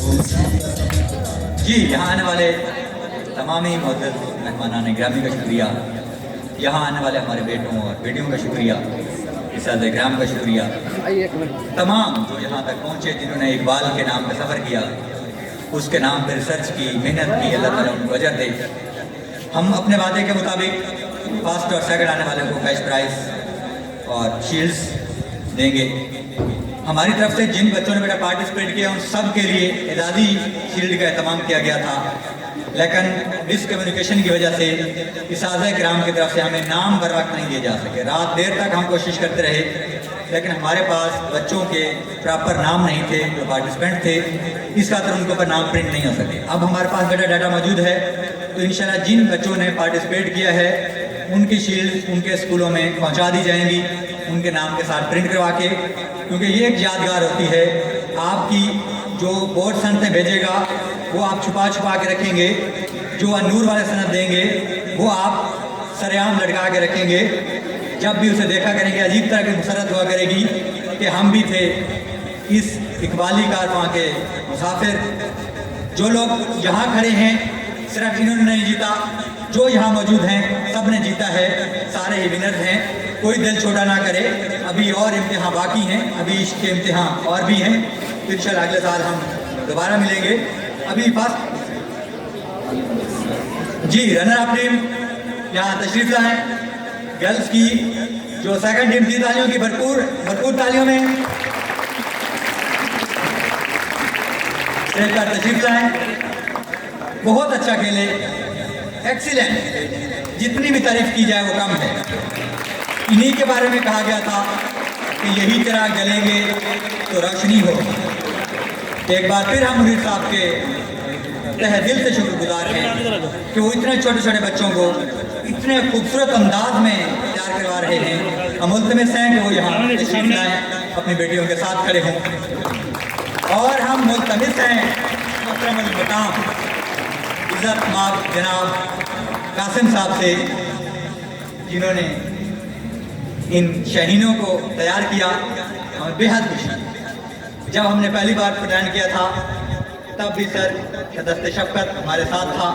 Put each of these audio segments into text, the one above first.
जी, यहाँ आने वाले तमाम ही मुअज़्ज़ज़ मेहमानान गिरामी का शुक्रिया, यहाँ आने वाले हमारे बेटों और बेटियों का शुक्रिया, इसाज़े ग्राम का शुक्रिया, तमाम जो यहाँ तक पहुँचे जिन्होंने इकबाल के नाम पर सफ़र किया, उसके नाम पर रिसर्च की, मेहनत की, अल्लाह ताला उनको अजर दे। हम अपने वादे के मुताबिक फर्स्ट और सेकंड आने वाले को कैश प्राइज़ और शील्ड्स देंगे। हमारी तरफ से जिन बच्चों ने बेटा पार्टिसिपेट किया उन सब के लिए एजाज़ी शील्ड का एहतमाम किया गया था, लेकिन मिसकम्युनिकेशन की वजह से इसाज़े ग्राम की तरफ से हमें नाम बर वक्त नहीं दिए जा सके। रात देर तक हम कोशिश करते रहे, लेकिन हमारे पास बच्चों के प्रॉपर नाम नहीं थे जो पार्टिसिपेंट थे, इस खातर उनके ऊपर नाम प्रिंट नहीं हो सके। अब हमारे पास बेटा डाटा मौजूद है, तो इंशाल्लाह जिन बच्चों ने पार्टिसिपेट किया है उनकी शील्ड उनके स्कूलों में पहुँचा दी जाएंगी, उनके नाम के साथ प्रिंट करवा के, क्योंकि ये एक यादगार होती है। आपकी जो बोर्ड सनतें भेजेगा वो आप छुपा छुपा के रखेंगे, जो अनूर वाले सनद देंगे वो आप सरेआम लटका के रखेंगे। जब भी उसे देखा करेंगे अजीब तरह की मुसरत हुआ करेगी कि हम भी थे इस इकबाली कारवां के मुसाफिर। जो लोग यहाँ खड़े हैं सिर्फ इन्होंने नहीं जीता, जो यहाँ मौजूद हैं सब ने जीता है, सारे ही विनर हैं। कोई दिल छोटा ना करे, अभी और इम्तिहान बाकी हैं, अभी इसके इम्तिहान और भी हैं, तो इंशाल्लाह अगले साल हम दोबारा मिलेंगे। अभी फर्स्ट जी रनर अप टीम यहाँ तशरीफ लाएं, गर्ल्स की जो सेकंड टीम थी, तालियों की भरपूर तालियों में स्टेज पर तशरीफ लाएं। बहुत अच्छा खेले, एक्सीलेंट, जितनी भी तारीफ की जाए वो कम है। इन्हीं के बारे में कहा गया था कि यही तरह जलेंगे तो रोशनी हो। एक बार फिर हम मुनीर साहब के तहे दिल से शुक्रगुजार हैं कि वो इतने छोटे छोटे बच्चों को इतने खूबसूरत अंदाज में तैयार करवा रहे हैं। हम मुल्तमिस हैं कि वो यहाँ तशरीफ लाएं, अपनी बेटियों के साथ खड़े हों। और हम मुल्तमिस हैं मोहतरम मकाम इज़्ज़त माब जनाब कासिम साहब से, जिन्होंने इन शहीनों को तैयार किया। हमें बेहद खुशी, जब हमने पहली बार प्लान किया था तब भी सर दस्ते शफ़क़त हमारे साथ था।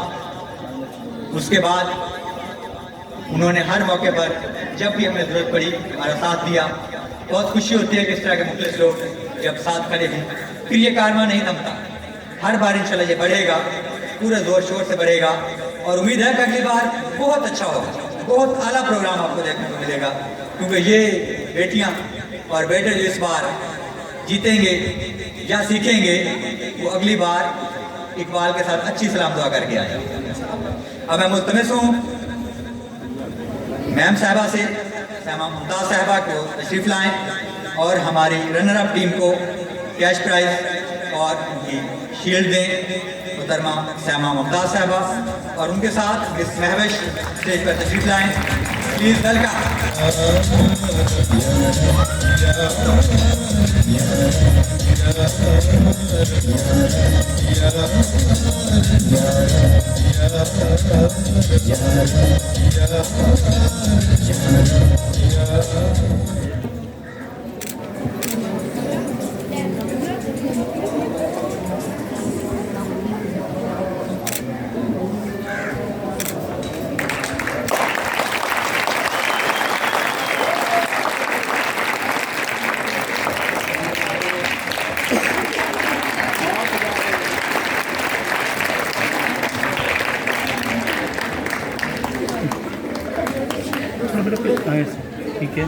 उसके बाद उन्होंने हर मौके पर जब भी हमें ज़रूरत पड़ी हमारा साथ दिया। बहुत खुशी होती है कि इस तरह के मुखलिस लोग जब साथ खड़े हों। फिर ये कारवां नहीं थमता, हर बार इंशाल्लाह ये बढ़ेगा, पूरे ज़ोर शोर से बढ़ेगा और उम्मीद है कि अगली बार बहुत अच्छा होगा, बहुत आला प्रोग्राम आपको देखने को मिलेगा। क्योंकि ये बेटियां और बेटे जो इस बार जीतेंगे या सीखेंगे वो अगली बार इकबाल के साथ अच्छी सलाम दुआ करके आए। अब मैं मुल्तमिस हूँ मैम साहबा से, सैमा मुमताज़ साहबा को तशरीफ़ लाएँ और हमारी रनर अप टीम को कैश प्राइज़ और उनकी शील्ड दें। मुहतरमा सैमा मुमताज़ साहबा और उनके साथ इस महविश स्टेज पर तशरीफ़ लाएँ। Please welcome. ठीक है,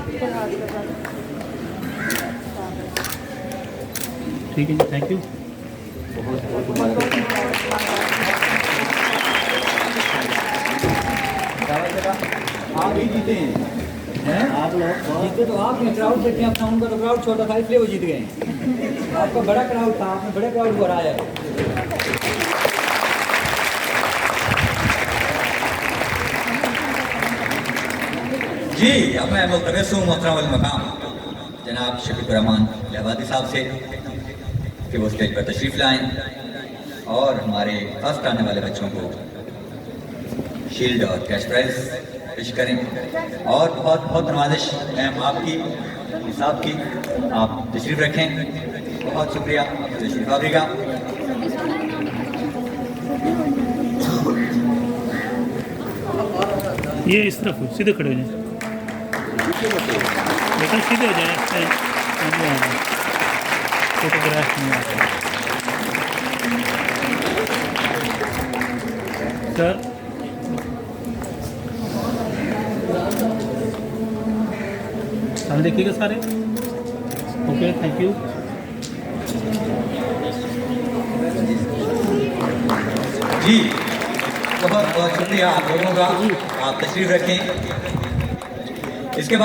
ठीक है जी, थैंक यू। आप ही जीते हैं, आप लोग जीते तो आप क्राउड देखें अपना, उनका तो क्राउड छोटा था इसलिए वो जीत गए। आपका बड़ा क्राउड था, आपने बड़े क्राउड को हराया है। जी अब मैं मुल्तमिस हूँ मोहतरम मकाम जनाब शफीकुर्रहमान लहवादी साहब से कि वो स्टेज पर तशरीफ़ लाएँ और हमारे फर्स्ट आने वाले बच्चों को शील्ड और कैश प्राइज़ पेश करें। और बहुत बहुत नवाजिश मैम आपकी साहब की, आप तशरीफ़ रखें। बहुत शुक्रिया, तशरीफ़ आवेगा। ये इस तरफ सीधे खड़े हो जाए, बेटा सीधे हो जाए, फोटोग्राफ नहीं आता सर। सामने देखिएगा सारे। Okay, thank you. जी, बहुत बहुत शुक्रिया आप लोगों का। आप तशरीफ रखें। इसके बाद